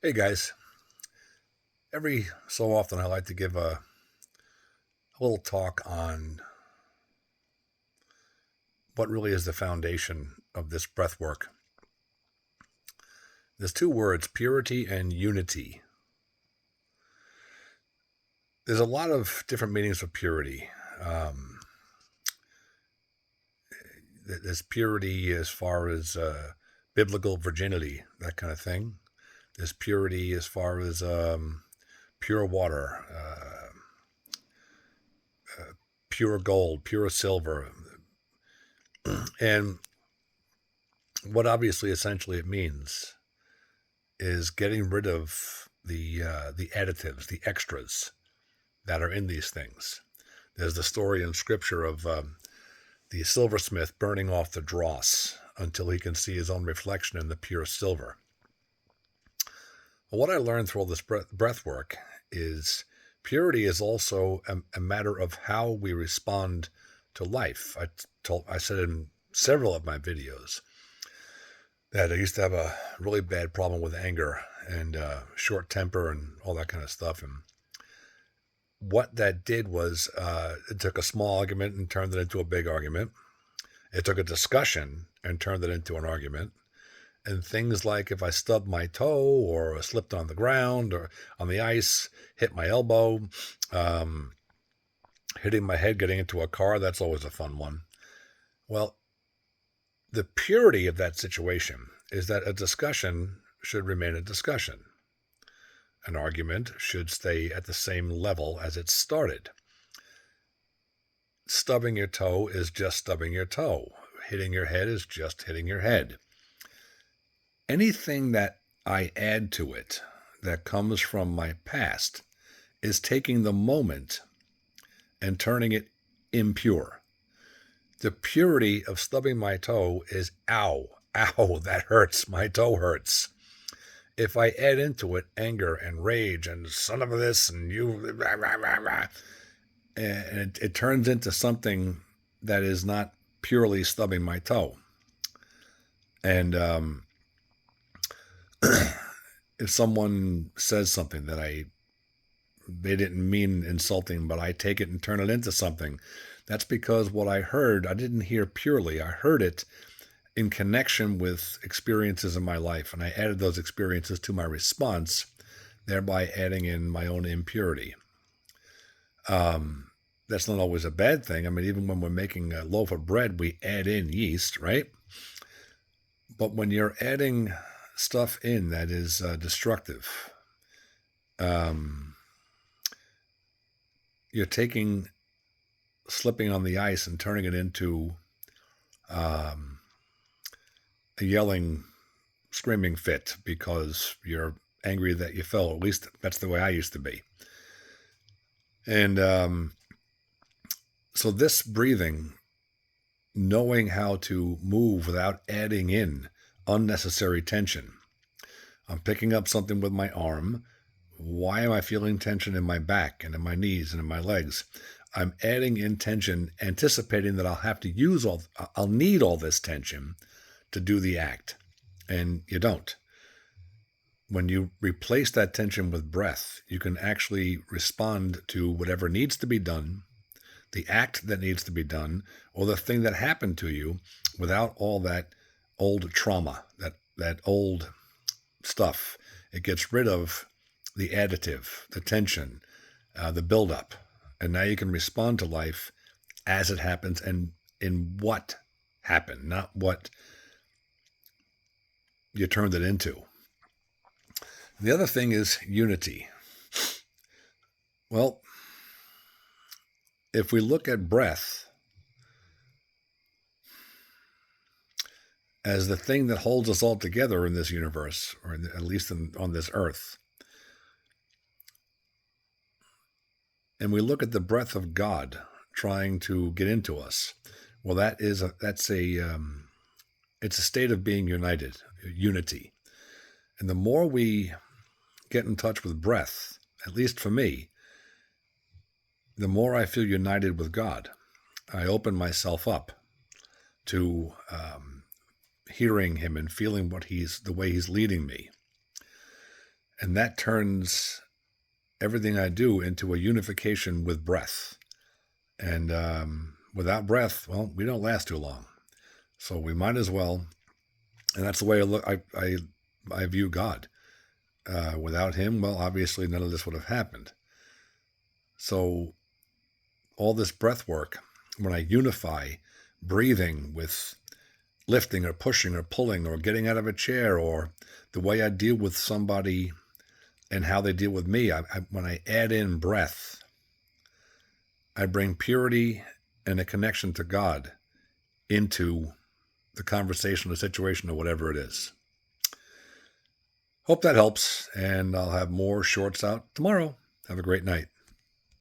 Hey guys, every so often I like to give a little talk on what really is the foundation of this breath work. There's two words, purity and unity. There's a lot of different meanings of purity. Um, there's purity as far as biblical virginity, that kind of thing. There's purity as far as pure water, pure gold, pure silver. And what obviously essentially it means is getting rid of the additives, the extras that are in these things. There's the story in Scripture of the silversmith burning off the dross until he can see his own reflection in the pure silver. Well, what I learned through all this breath work is purity is also a matter of how we respond to life. I said in several of my videos that I used to have a really bad problem with anger and short temper and all that kind of stuff. And what that did was it took a small argument and turned it into a big argument. It took a discussion and turned it into an argument. And things like if I stubbed my toe or slipped on the ground or on the ice, hit my elbow, um, hitting my head, getting into a car, that's always a fun one. Well, the purity of that situation is that a discussion should remain a discussion. An argument should stay at the same level as it started. Stubbing your toe is just stubbing your toe. Hitting your head is just hitting your head. Anything that I add to it that comes from my past is taking the moment and turning it impure. The purity of stubbing my toe is ow, that hurts, my toe hurts. If I add into it anger and rage and son of a this and you, rah, rah, rah, rah, and it turns into something that is not purely stubbing my toe. And if someone says something that they didn't mean insulting, but I take it and turn it into something, that's because what I heard, I didn't hear purely. I heard it in connection with experiences in my life, and I added those experiences to my response, thereby adding in my own impurity. That's not always a bad thing. I mean, even when we're making a loaf of bread, we add in yeast, right? But when you're adding stuff in that is destructive, you're slipping on the ice and turning it into a yelling, screaming fit because you're angry that you fell. At least that's the way I used to be. And so this breathing, knowing how to move without adding in unnecessary tension. I'm picking up something with my arm. Why am I feeling tension in my back and in my knees and in my legs? I'm adding in tension, anticipating that I'll need all this tension to do the act. And you don't. When you replace that tension with breath, you can actually respond to whatever needs to be done, the act that needs to be done, or the thing that happened to you without all that old trauma, that old stuff. It gets rid of the additive, the tension, the buildup. And now you can respond to life as it happens and in what happened, not what you turned it into. The other thing is unity. Well, if we look at breath as the thing that holds us all together in this universe, or at least on this earth, and we look at the breath of God trying to get into us, well, it's a state of being united, unity. And the more we get in touch with breath, at least for me, the more I feel united with God. I open myself up to hearing him and feeling the way he's leading me. And that turns everything I do into a unification with breath. And without breath, well, we don't last too long. So we might as well. And that's the way I look. I view God. Without him, well, obviously none of this would have happened. So all this breath work, when I unify breathing with lifting or pushing or pulling or getting out of a chair, or the way I deal with somebody and how they deal with me, when I add in breath, I bring purity and a connection to God into the conversation, the situation, or whatever it is. Hope that helps, and I'll have more shorts out tomorrow. Have a great night.